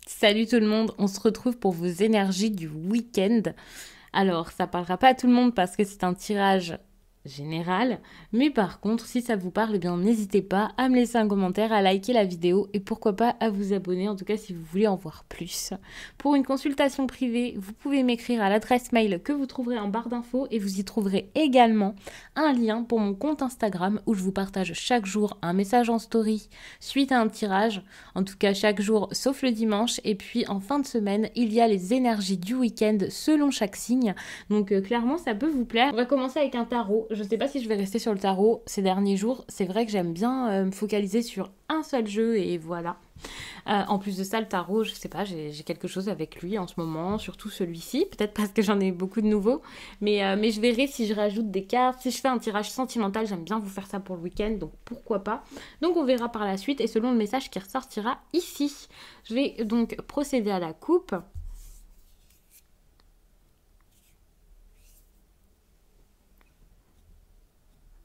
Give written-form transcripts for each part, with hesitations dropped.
Salut tout le monde, on se retrouve pour vos énergies du week-end. Alors, ça parlera pas à tout le monde parce que c'est un tirage général, mais par contre, si ça vous parle, eh bien n'hésitez pas à me laisser un commentaire, à liker la vidéo et pourquoi pas à vous abonner, en tout cas si vous voulez en voir plus. Pour une consultation privée, vous pouvez m'écrire à l'adresse mail que vous trouverez en barre d'infos et vous y trouverez également un lien pour mon compte Instagram où je vous partage chaque jour un message en story suite à un tirage, en tout cas chaque jour sauf le dimanche, et puis en fin de semaine, il y a les énergies du week-end selon chaque signe, donc clairement ça peut vous plaire. On va commencer avec un tarot. Je sais pas si je vais rester sur le tarot ces derniers jours. C'est vrai que j'aime bien me focaliser sur un seul jeu et voilà. En plus de ça, le tarot, je sais pas, j'ai quelque chose avec lui en ce moment, surtout celui-ci. Peut-être parce que j'en ai beaucoup de nouveaux. Mais je verrai si je rajoute des cartes. Si je fais un tirage sentimental, j'aime bien vous faire ça pour le week-end, donc pourquoi pas. Donc on verra par la suite et selon le message qui ressortira ici. Je vais donc procéder à la coupe.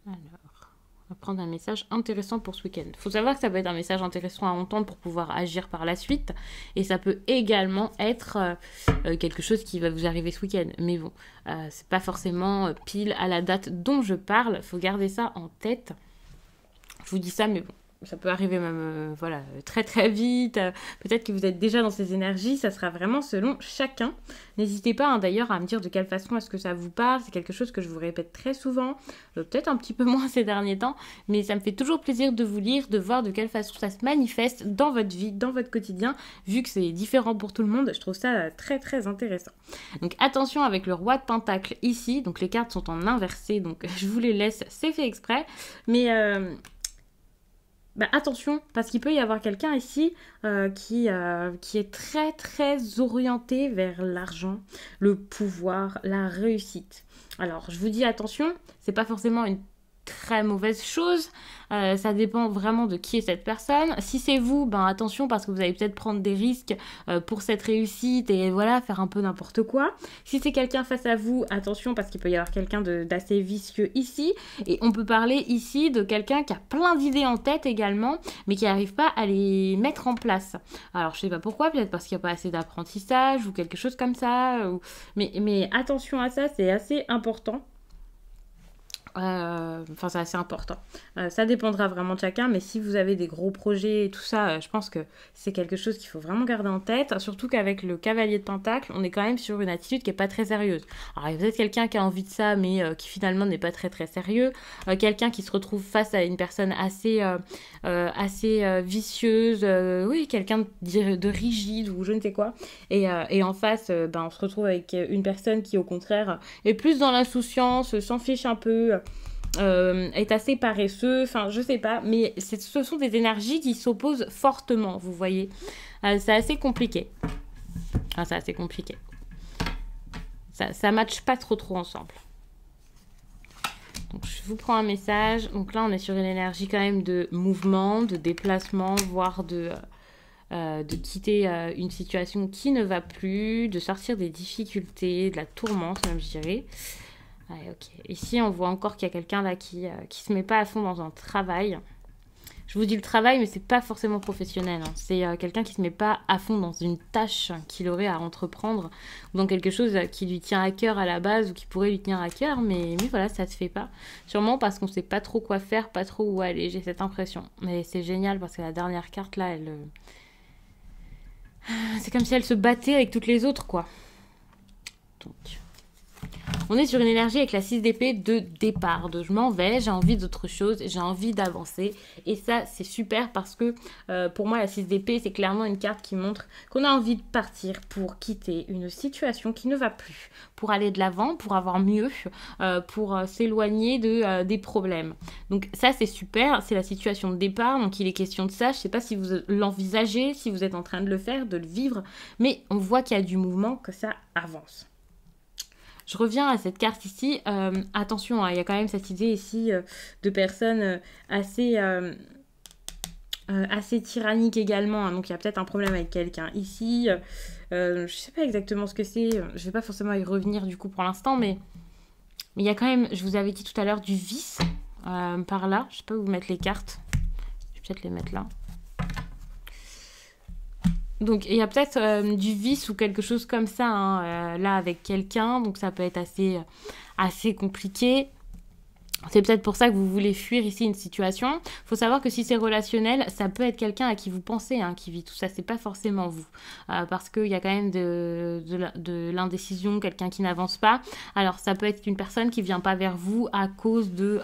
Alors, on va prendre un message intéressant pour ce week-end. Il faut savoir que ça peut être un message intéressant à entendre pour pouvoir agir par la suite. Et ça peut également être quelque chose qui va vous arriver ce week-end. Mais bon, c'est pas forcément pile à la date dont je parle. Il faut garder ça en tête. Je vous dis ça, mais bon. Ça peut arriver même voilà, très très vite. Peut-être que vous êtes déjà dans ces énergies. Ça sera vraiment selon chacun. N'hésitez pas hein, d'ailleurs à me dire de quelle façon est-ce que ça vous parle. C'est quelque chose que je vous répète très souvent. Peut-être un petit peu moins ces derniers temps. Mais ça me fait toujours plaisir de vous lire, de voir de quelle façon ça se manifeste dans votre vie, dans votre quotidien. Vu que c'est différent pour tout le monde, je trouve ça très très intéressant. Donc attention avec le roi de Pentacle ici. Donc les cartes sont en inversé. Donc je vous les laisse. C'est fait exprès. Mais... attention, parce qu'il peut y avoir quelqu'un ici qui est très très orienté vers l'argent, le pouvoir, la réussite. Alors, je vous dis attention, c'est pas forcément une très mauvaise chose, ça dépend vraiment de qui est cette personne. Si c'est vous, attention parce que vous allez peut-être prendre des risques pour cette réussite et voilà, faire un peu n'importe quoi. Si c'est quelqu'un face à vous, attention parce qu'il peut y avoir quelqu'un d'assez vicieux ici, et on peut parler ici de quelqu'un qui a plein d'idées en tête également, mais qui n'arrive pas à les mettre en place. Alors je sais pas pourquoi, peut-être parce qu'il n'y a pas assez d'apprentissage ou quelque chose comme ça, mais attention à ça, c'est assez important. Enfin, c'est assez important. Ça dépendra vraiment de chacun, mais si vous avez des gros projets et tout ça, je pense que c'est quelque chose qu'il faut vraiment garder en tête. Surtout qu'avec le cavalier de Pentacle, on est quand même sur une attitude qui n'est pas très sérieuse. Alors, il y a peut-être quelqu'un qui a envie de ça, mais qui finalement n'est pas très très sérieux. Quelqu'un qui se retrouve face à une personne assez vicieuse, oui, quelqu'un de rigide ou je ne sais quoi. Et en face, on se retrouve avec une personne qui, au contraire, est plus dans l'insouciance, s'en fiche un peu. Est assez paresseux, enfin je sais pas, mais ce sont des énergies qui s'opposent fortement, vous voyez. C'est assez compliqué. C'est assez compliqué. Ça matche pas trop ensemble. Donc je vous prends un message. Donc là on est sur une énergie quand même de mouvement, de déplacement, voire de quitter une situation qui ne va plus, de sortir des difficultés, de la tourmente même je dirais. Ouais, ok. Ici, on voit encore qu'il y a quelqu'un là qui se met pas à fond dans un travail. Je vous dis le travail, mais c'est pas forcément professionnel. Hein. C'est quelqu'un qui se met pas à fond dans une tâche qu'il aurait à entreprendre ou dans quelque chose qui lui tient à cœur à la base ou qui pourrait lui tenir à cœur, mais voilà, ça se fait pas. Sûrement parce qu'on sait pas trop quoi faire, pas trop où aller. J'ai cette impression. Mais c'est génial parce que la dernière carte là, c'est comme si elle se battait avec toutes les autres, quoi. Donc. On est sur une énergie avec la 6 d'épée de départ, de je m'en vais, j'ai envie d'autre chose, j'ai envie d'avancer. Et ça, c'est super parce que pour moi, la 6 d'épée, c'est clairement une carte qui montre qu'on a envie de partir pour quitter une situation qui ne va plus, pour aller de l'avant, pour avoir mieux, pour s'éloigner des problèmes. Donc ça, c'est super, c'est la situation de départ, donc il est question de ça. Je ne sais pas si vous l'envisagez, si vous êtes en train de le faire, de le vivre, mais on voit qu'il y a du mouvement, que ça avance. Je reviens à cette carte ici. Attention, hein, il y a quand même cette idée ici de personnes assez tyranniques également. Hein, donc il y a peut-être un problème avec quelqu'un ici. Je ne sais pas exactement ce que c'est. Je ne vais pas forcément y revenir du coup pour l'instant. Mais il y a quand même, je vous avais dit tout à l'heure, du vice par là. Je ne sais pas où mettre les cartes. Je vais peut-être les mettre là. Donc il y a peut-être du vice ou quelque chose comme ça hein, là avec quelqu'un, donc ça peut être assez compliqué. C'est peut-être pour ça que vous voulez fuir ici une situation. Il faut savoir que si c'est relationnel, ça peut être quelqu'un à qui vous pensez, hein, qui vit tout ça. C'est pas forcément vous. Parce qu'il y a quand même de l'indécision, quelqu'un qui n'avance pas. Alors ça peut être une personne qui vient pas vers vous à cause de,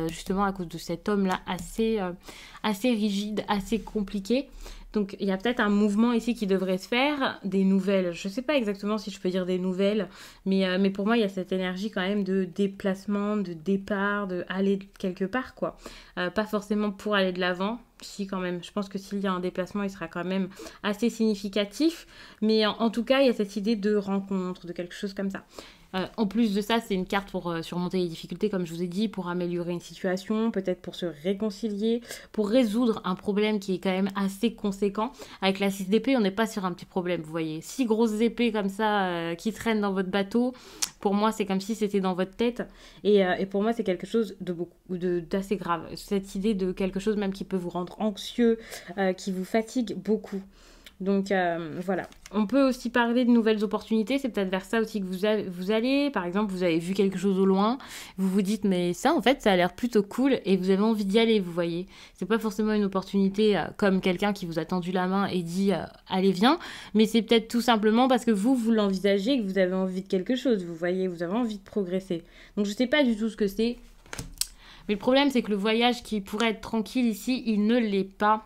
justement, à cause de cet homme-là assez rigide, assez compliqué. Donc il y a peut-être un mouvement ici qui devrait se faire, des nouvelles. Je ne sais pas exactement si je peux dire des nouvelles, mais pour moi il y a cette énergie quand même de déplacement, de départ, de aller quelque part quoi. Pas forcément pour aller de l'avant, si quand même. Je pense que s'il y a un déplacement, il sera quand même assez significatif. Mais en tout cas, il y a cette idée de rencontre, de quelque chose comme ça. En plus de ça, c'est une carte pour surmonter les difficultés, comme je vous ai dit, pour améliorer une situation, peut-être pour se réconcilier, pour résoudre un problème qui est quand même assez conséquent. Avec la 6 d'épée, on n'est pas sur un petit problème, vous voyez. 6 grosses épées comme ça qui traînent dans votre bateau, pour moi, c'est comme si c'était dans votre tête. Et pour moi, c'est quelque chose d'assez grave. Cette idée de quelque chose même qui peut vous rendre anxieux, qui vous fatigue beaucoup. Donc voilà. On peut aussi parler de nouvelles opportunités. C'est peut-être vers ça aussi que vous allez. Par exemple, vous avez vu quelque chose au loin. Vous vous dites, mais ça, en fait, ça a l'air plutôt cool. Et vous avez envie d'y aller, vous voyez. C'est pas forcément une opportunité comme quelqu'un qui vous a tendu la main et dit, allez, viens. Mais c'est peut-être tout simplement parce que vous l'envisagez, que vous avez envie de quelque chose. Vous voyez, vous avez envie de progresser. Donc je sais pas du tout ce que c'est. Mais le problème, c'est que le voyage qui pourrait être tranquille ici, il ne l'est pas.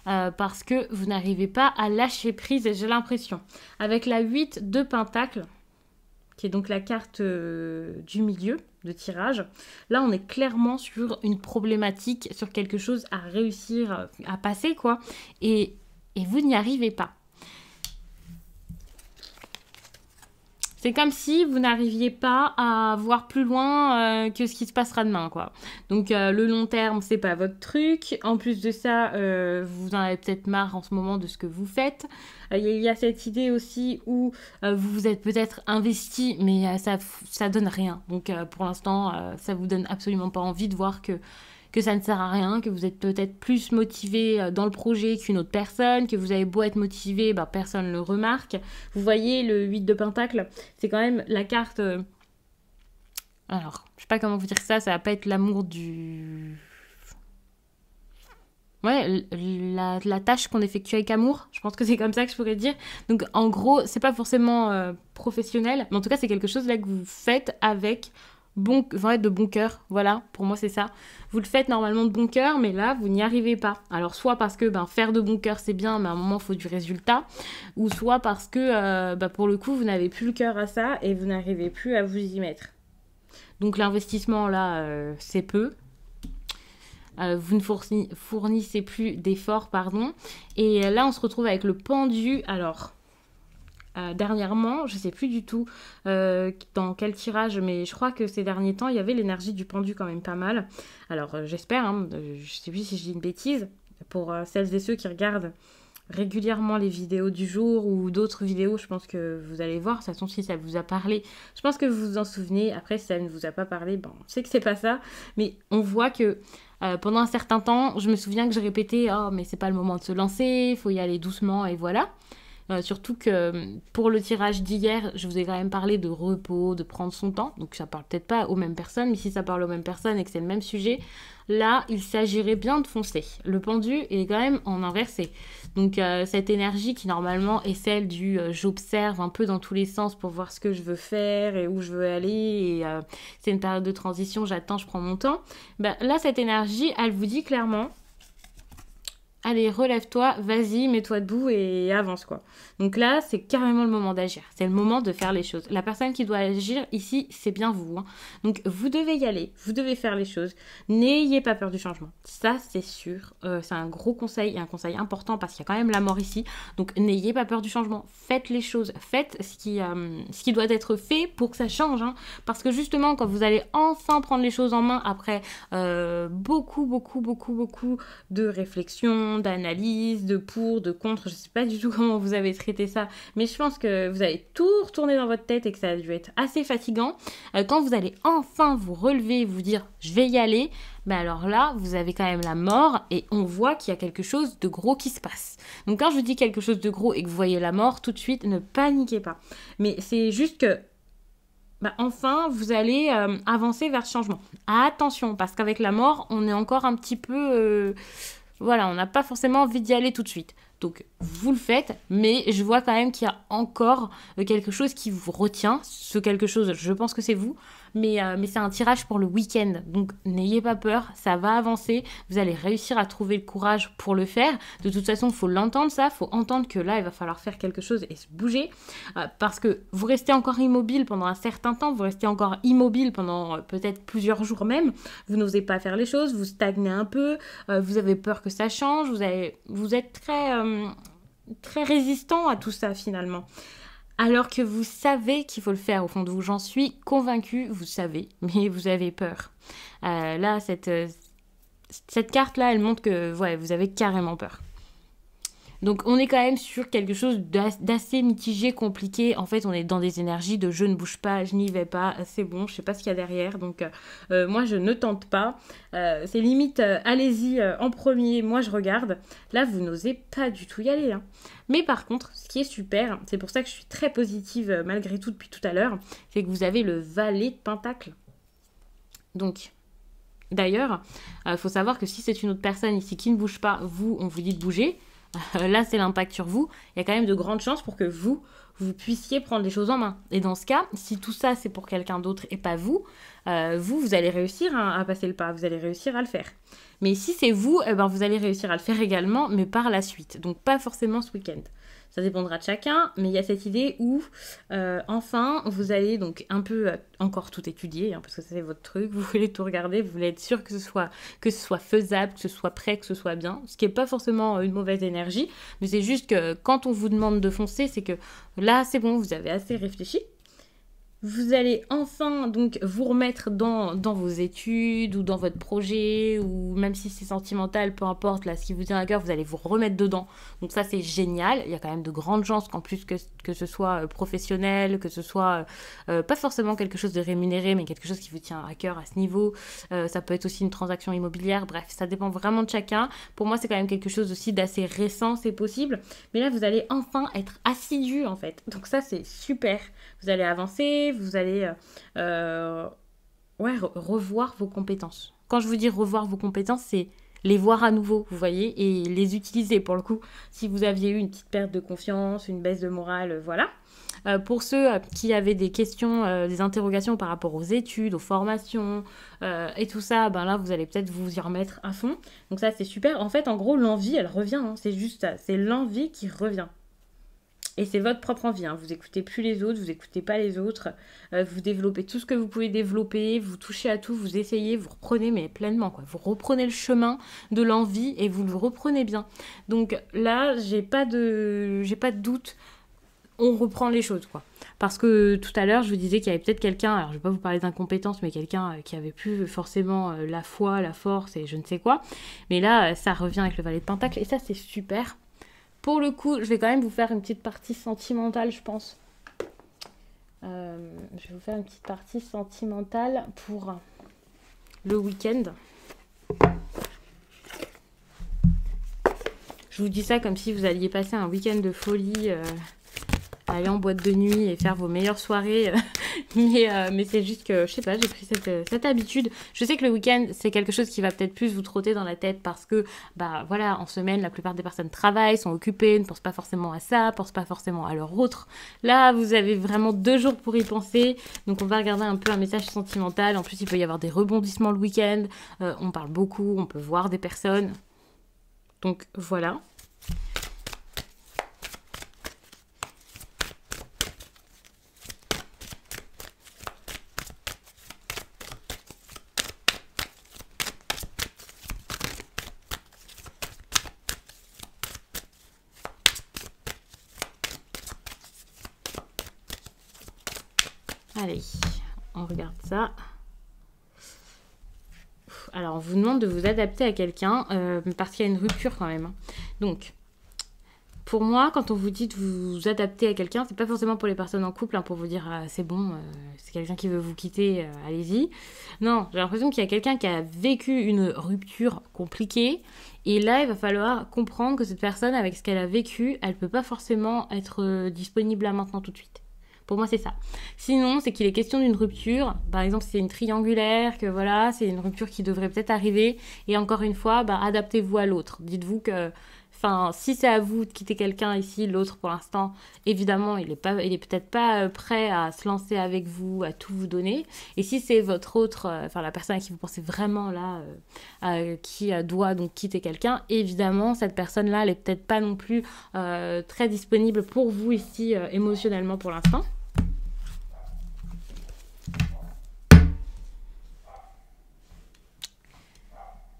Parce que vous n'arrivez pas à lâcher prise, j'ai l'impression. Avec la 8 de Pentacle, qui est donc la carte du milieu de tirage, là on est clairement sur une problématique, sur quelque chose à réussir à passer, quoi. Et vous n'y arrivez pas. C'est comme si vous n'arriviez pas à voir plus loin que ce qui se passera demain, quoi. Donc le long terme, c'est pas votre truc. En plus de ça, vous en avez peut-être marre en ce moment de ce que vous faites. Il y a cette idée aussi où vous vous êtes peut-être investi, mais ça donne rien. Donc pour l'instant, ça vous donne absolument pas envie de voir que ça ne sert à rien, que vous êtes peut-être plus motivé dans le projet qu'une autre personne, que vous avez beau être motivé, personne ne le remarque. Vous voyez, le 8 de Pentacle, c'est quand même la carte... Alors, je sais pas comment vous dire ça va pas être l'amour du... Ouais, la tâche qu'on effectue avec amour, je pense que c'est comme ça que je pourrais dire. Donc en gros, c'est pas forcément professionnel, mais en tout cas c'est quelque chose là que vous faites avec... de bon cœur, voilà, pour moi c'est ça. Vous le faites normalement de bon cœur, mais là, vous n'y arrivez pas. Alors, soit parce que faire de bon cœur, c'est bien, mais à un moment, il faut du résultat, ou soit parce que, pour le coup, vous n'avez plus le cœur à ça et vous n'arrivez plus à vous y mettre. Donc, l'investissement, là, c'est peu. Vous ne fournissez plus d'efforts, pardon. Et là, on se retrouve avec le pendu. Alors... dernièrement, je sais plus du tout dans quel tirage, mais je crois que ces derniers temps, il y avait l'énergie du pendu quand même pas mal. Alors j'espère, hein, je sais plus si je dis une bêtise, pour celles et ceux qui regardent régulièrement les vidéos du jour ou d'autres vidéos, je pense que vous allez voir. De toute façon, si ça vous a parlé, je pense que vous vous en souvenez. Après, si ça ne vous a pas parlé, on sait que c'est pas ça, mais on voit que pendant un certain temps, je me souviens que j'ai répété « Oh, mais c'est pas le moment de se lancer, il faut y aller doucement et voilà ». Surtout que pour le tirage d'hier, je vous ai quand même parlé de repos, de prendre son temps. Donc ça parle peut-être pas aux mêmes personnes, mais si ça parle aux mêmes personnes et que c'est le même sujet, là, il s'agirait bien de foncer. Le pendu est quand même en inversé. Donc cette énergie qui normalement est celle du j'observe un peu dans tous les sens pour voir ce que je veux faire et où je veux aller. Et c'est une période de transition, j'attends, je prends mon temps. Là, cette énergie, elle vous dit clairement... Allez, relève-toi, vas-y, mets-toi debout et avance, quoi. Donc là, c'est carrément le moment d'agir. C'est le moment de faire les choses. La personne qui doit agir ici, c'est bien vous. Hein. Donc, vous devez y aller. Vous devez faire les choses. N'ayez pas peur du changement. Ça, c'est sûr. C'est un gros conseil et un conseil important parce qu'il y a quand même la mort ici. Donc, n'ayez pas peur du changement. Faites les choses. Faites ce qui doit être fait pour que ça change. Hein. Parce que justement, quand vous allez enfin prendre les choses en main après beaucoup de réflexion, réflexion, d'analyse, de pour, de contre. Je sais pas du tout comment vous avez traité ça, mais je pense que vous avez tout retourné dans votre tête et que ça a dû être assez fatigant. Quand vous allez enfin vous relever et vous dire je vais y aller, ben alors là, vous avez quand même la mort et on voit qu'il y a quelque chose de gros qui se passe. Donc quand je vous dis quelque chose de gros et que vous voyez la mort, tout de suite, ne paniquez pas. Mais c'est juste que enfin, vous allez avancer vers le changement. Attention, parce qu'avec la mort, on est encore un petit peu... voilà, on n'a pas forcément envie d'y aller tout de suite. Donc, vous le faites, mais je vois quand même qu'il y a encore quelque chose qui vous retient. Ce quelque chose, je pense que c'est vous, mais c'est un tirage pour le week-end. Donc, n'ayez pas peur, ça va avancer. Vous allez réussir à trouver le courage pour le faire. De toute façon, il faut l'entendre ça. Il faut entendre que là, il va falloir faire quelque chose et se bouger. Parce que vous restez encore immobile pendant un certain temps. Vous restez encore immobile pendant peut-être plusieurs jours même. Vous n'osez pas faire les choses. Vous stagnez un peu. Vous avez peur que ça change. Vous êtes très résistant à tout ça finalement. Alors que vous savez qu'il faut le faire au fond de vous, j'en suis convaincue, vous savez, mais vous avez peur. Là, cette carte-là, elle montre que vous avez carrément peur. Donc on est quand même sur quelque chose d'assez mitigé, compliqué. En fait, on est dans des énergies de je ne bouge pas, je n'y vais pas, c'est bon, je sais pas ce qu'il y a derrière. Donc moi, je ne tente pas. C'est limite, allez-y en premier, moi je regarde. Là, vous n'osez pas du tout y aller. Hein. Mais par contre, ce qui est super, c'est pour ça que je suis très positive malgré tout depuis tout à l'heure, c'est que vous avez le valet de Pentacle. Donc... D'ailleurs, faut savoir que si c'est une autre personne ici qui ne bouge pas, vous, on vous dit de bouger. Là, c'est l'impact sur vous. Il y a quand même de grandes chances pour que vous puissiez prendre les choses en main. Et dans ce cas, si tout ça, c'est pour quelqu'un d'autre et pas vous, vous allez réussir à passer le pas. Vous allez réussir à le faire. Mais si c'est vous, vous allez réussir à le faire également, mais par la suite. Donc, pas forcément ce week-end. Ça dépendra de chacun, mais il y a cette idée où, enfin, vous allez donc un peu encore tout étudier, hein, parce que ça c'est votre truc, vous voulez tout regarder, vous voulez être sûr que ce soit faisable, que ce soit prêt, que ce soit bien, ce qui n'est pas forcément une mauvaise énergie, mais c'est juste que quand on vous demande de foncer, c'est que là, c'est bon, vous avez assez réfléchi. Vous allez enfin donc vous remettre dans vos études ou dans votre projet ou même si c'est sentimental, peu importe, là, ce qui vous tient à cœur, vous allez vous remettre dedans. Donc ça, c'est génial. Il y a quand même de grandes chances qu'en plus que ce soit professionnel, que ce soit pas forcément quelque chose de rémunéré, mais quelque chose qui vous tient à cœur à ce niveau. Ça peut être aussi une transaction immobilière. Bref, ça dépend vraiment de chacun. Pour moi, c'est quand même quelque chose aussi d'assez récent, c'est possible. Mais là, vous allez enfin être assidu, en fait. Donc ça, c'est super. Vous allez avancer, vous allez revoir vos compétences. Quand je vous dis revoir vos compétences, c'est les voir à nouveau, vous voyez, et les utiliser pour le coup. Si vous aviez eu une petite perte de confiance, une baisse de morale, voilà. Pour ceux qui avaient des questions, des interrogations par rapport aux études, aux formations et tout ça, là, vous allez peut-être vous y remettre à fond. Donc ça, c'est super. En fait, en gros, l'envie, elle revient. Hein. C'est juste ça. C'est l'envie qui revient. Et c'est votre propre envie, hein. Vous n'écoutez plus les autres, vous n'écoutez pas les autres, vous développez tout ce que vous pouvez développer, vous touchez à tout, vous essayez, vous reprenez, mais pleinement, quoi. Vous reprenez le chemin de l'envie et vous le reprenez bien. Donc là, j'ai pas de doute, on reprend les choses, quoi. Parce que tout à l'heure, je vous disais qu'il y avait peut-être quelqu'un, alors je vais pas vous parler d'incompétence, mais quelqu'un qui avait plus forcément la foi, la force et je ne sais quoi. Mais là, ça revient avec le valet de Pentacle et ça, c'est super. Pour le coup, je vais quand même vous faire une petite partie sentimentale, je pense. Je vais vous faire une petite partie sentimentale pour le week-end. Je vous dis ça comme si vous alliez passer un week-end de folie, aller en boîte de nuit et faire vos meilleures soirées. mais c'est juste que, je sais pas, j'ai pris cette habitude. Je sais que le week-end, c'est quelque chose qui va peut-être plus vous trotter dans la tête parce que, voilà, en semaine, la plupart des personnes travaillent, sont occupées, ne pensent pas forcément à ça, pensent pas forcément à leur autre. Là, vous avez vraiment 2 jours pour y penser. Donc, on va regarder un peu un message sentimental. En plus, il peut y avoir des rebondissements le week-end. On parle beaucoup, on peut voir des personnes. Donc, voilà. Allez, on regarde ça. Alors, on vous demande de vous adapter à quelqu'un parce qu'il y a une rupture quand même. Hein. Donc, pour moi, quand on vous dit de vous adapter à quelqu'un, c'est pas forcément pour les personnes en couple, hein, pour vous dire c'est bon, c'est quelqu'un qui veut vous quitter, allez-y. Non, j'ai l'impression qu'il y a quelqu'un qui a vécu une rupture compliquée et là, il va falloir comprendre que cette personne, avec ce qu'elle a vécu, elle peut pas forcément être disponible là maintenant tout de suite. Pour moi, c'est ça. Sinon, c'est qu'il est question d'une rupture. Par exemple, si c'est une triangulaire, que voilà, c'est une rupture qui devrait peut-être arriver. Et encore une fois, adaptez-vous à l'autre. Dites-vous que, enfin, si c'est à vous de quitter quelqu'un ici, l'autre, pour l'instant, évidemment, il est peut-être pas prêt à se lancer avec vous, à tout vous donner. Et si c'est votre autre, enfin, la personne à qui vous pensez vraiment là, qui doit donc quitter quelqu'un, évidemment, cette personne-là, elle est peut-être pas non plus très disponible pour vous ici, émotionnellement pour l'instant.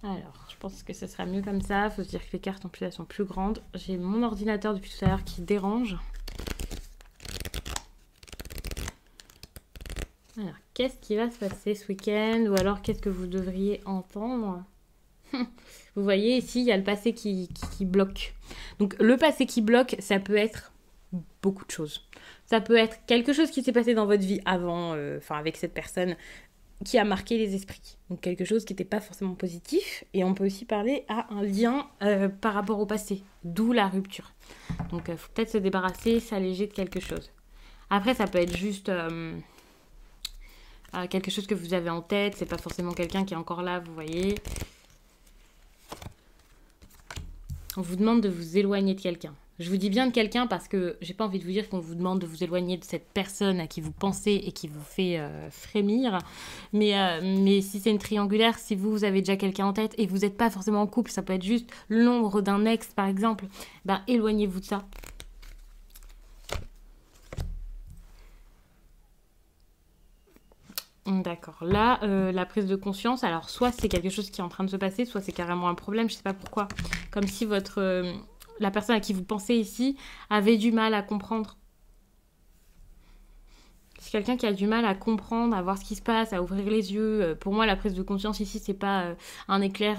Alors, je pense que ce sera mieux comme ça. Faut se dire que les cartes en plus elles sont plus grandes. J'ai mon ordinateur depuis tout à l'heure qui dérange. Alors, qu'est-ce qui va se passer ce week-end? Ou alors, qu'est-ce que vous devriez entendre? Vous voyez, ici, il y a le passé qui bloque. Donc, le passé qui bloque, ça peut être beaucoup de choses. Ça peut être quelque chose qui s'est passé dans votre vie avant, avec cette personne, qui a marqué les esprits. Donc quelque chose qui n'était pas forcément positif. Et on peut aussi parler à un lien par rapport au passé, d'où la rupture. Donc il faut peut-être se débarrasser, s'alléger de quelque chose. Après, ça peut être juste quelque chose que vous avez en tête. C'est pas forcément quelqu'un qui est encore là, vous voyez. On vous demande de vous éloigner de quelqu'un. Je vous dis bien de quelqu'un parce que j'ai pas envie de vous dire qu'on vous demande de vous éloigner de cette personne à qui vous pensez et qui vous fait frémir. Mais si c'est une triangulaire, si vous avez déjà quelqu'un en tête et vous n'êtes pas forcément en couple, ça peut être juste l'ombre d'un ex par exemple, éloignez-vous de ça. D'accord. Là, la prise de conscience, alors soit c'est quelque chose qui est en train de se passer, soit c'est carrément un problème, je sais pas pourquoi. Comme si la personne à qui vous pensez ici avait du mal à comprendre. C'est quelqu'un qui a du mal à comprendre, à voir ce qui se passe, à ouvrir les yeux. Pour moi, la prise de conscience ici, c'est pas un éclair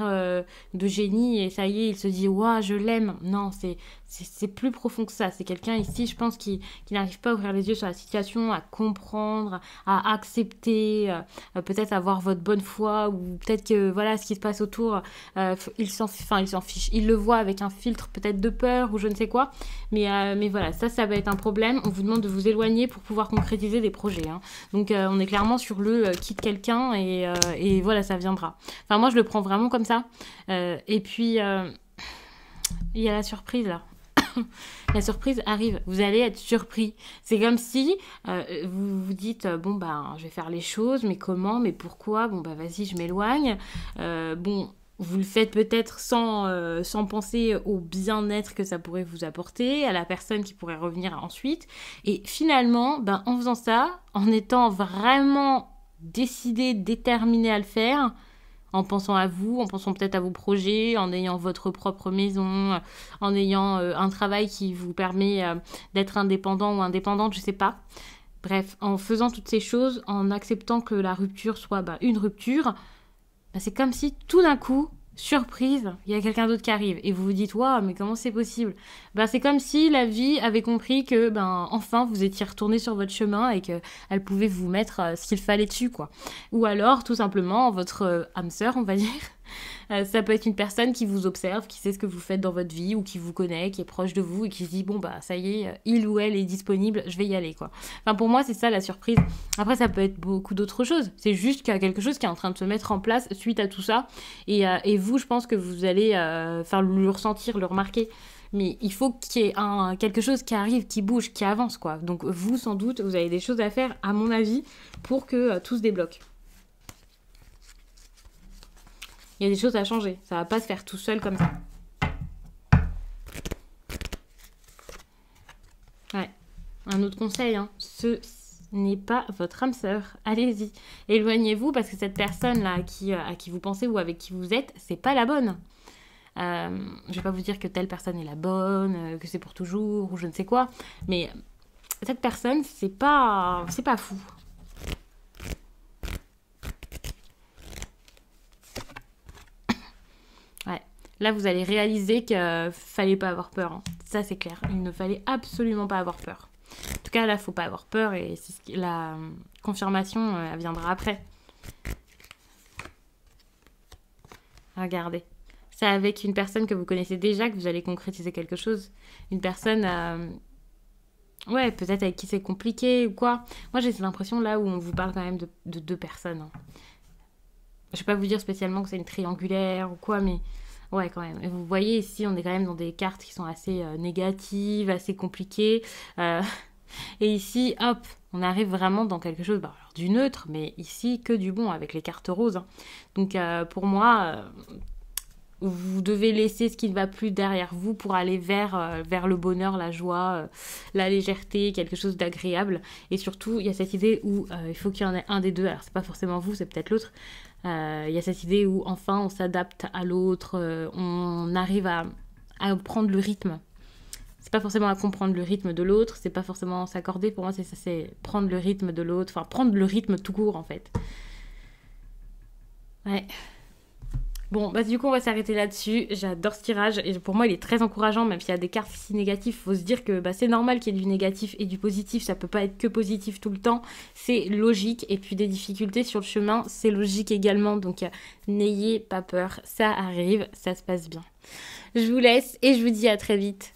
de génie et ça y est, il se dit waouh, je l'aime. Non, c'est plus profond que ça. C'est quelqu'un ici, je pense, qui n'arrive pas à ouvrir les yeux sur la situation, à comprendre, à accepter, peut-être avoir votre bonne foi ou peut-être que voilà, ce qui se passe autour, il s'en fiche. Il le voit avec un filtre peut-être de peur ou je ne sais quoi. Mais voilà, ça va être un problème. On vous demande de vous éloigner pour pouvoir concrétiser des projets. Hein. Donc on est clairement sur le quitte quelqu'un et voilà, ça viendra. Enfin, moi, je le prends vraiment comme ça. Et puis, il y a la surprise là. La surprise arrive, vous allez être surpris. C'est comme si vous vous dites je vais faire les choses, mais comment, mais pourquoi, vas-y, je m'éloigne. Vous le faites peut-être sans penser au bien-être que ça pourrait vous apporter, à la personne qui pourrait revenir ensuite. Et finalement, en faisant ça, en étant vraiment décidé, déterminé à le faire, en pensant à vous, en pensant peut-être à vos projets, en ayant votre propre maison, en ayant un travail qui vous permet d'être indépendant ou indépendante, je sais pas. Bref, en faisant toutes ces choses, en acceptant que la rupture soit une rupture, c'est comme si tout d'un coup, surprise, il y a quelqu'un d'autre qui arrive. Et vous vous dites, waouh, mais comment c'est possible? C'est comme si la vie avait compris que, enfin, vous étiez retourné sur votre chemin et qu'elle pouvait vous mettre ce qu'il fallait dessus, quoi. Ou alors, tout simplement, votre âme sœur, on va dire. Ça peut être une personne qui vous observe, qui sait ce que vous faites dans votre vie ou qui vous connaît, qui est proche de vous et qui se dit ça y est, il ou elle est disponible, je vais y aller quoi. Enfin pour moi c'est ça la surprise. Après ça peut être beaucoup d'autres choses. C'est juste qu'il y a quelque chose qui est en train de se mettre en place suite à tout ça et vous je pense que vous allez le ressentir, le remarquer. Mais il faut qu'il y ait quelque chose qui arrive, qui bouge, qui avance quoi. Donc vous sans doute vous avez des choses à faire à mon avis pour que tout se débloque. Il y a des choses à changer. Ça va pas se faire tout seul comme ça. Ouais. Un autre conseil, ce n'est pas votre âme sœur. Allez-y. Éloignez-vous parce que cette personne-là à qui vous pensez ou avec qui vous êtes, c'est pas la bonne. Je vais pas vous dire que telle personne est la bonne, que c'est pour toujours ou je ne sais quoi. Mais cette personne, c'est pas fou. Là, vous allez réaliser qu'il fallait pas avoir peur, hein. Ça, c'est clair. Il ne fallait absolument pas avoir peur. En tout cas, là, faut pas avoir peur et la confirmation, elle viendra après. Regardez. C'est avec une personne que vous connaissez déjà que vous allez concrétiser quelque chose. Une personne, ouais, peut-être avec qui c'est compliqué ou quoi. Moi, j'ai cette impression là où on vous parle quand même de deux personnes, hein. Je vais pas vous dire spécialement que c'est une triangulaire ou quoi, mais ouais, quand même. Et vous voyez ici, on est quand même dans des cartes qui sont assez négatives, assez compliquées. Euh, et ici, hop, on arrive vraiment dans quelque chose alors, du neutre, mais ici, que du bon avec les cartes roses, hein. Donc, pour moi, vous devez laisser ce qui ne va plus derrière vous pour aller vers le bonheur, la joie, la légèreté, quelque chose d'agréable. Et surtout, il y a cette idée où il faut qu'il y en ait un des deux. Alors, c'est pas forcément vous, c'est peut-être l'autre. Il y a cette idée où enfin on s'adapte à l'autre, on arrive à prendre le rythme. C'est pas forcément à comprendre le rythme de l'autre, c'est pas forcément s'accorder. Pour moi, c'est ça, c'est prendre le rythme de l'autre, enfin prendre le rythme tout court en fait. Ouais. Bon, bah du coup, on va s'arrêter là-dessus. J'adore ce tirage et pour moi, il est très encourageant, même s'il y a des cartes si négatives. Faut se dire que bah, c'est normal qu'il y ait du négatif et du positif. Ça peut pas être que positif tout le temps. C'est logique. Et puis des difficultés sur le chemin, c'est logique également. Donc, n'ayez pas peur. Ça arrive, ça se passe bien. Je vous laisse et je vous dis à très vite.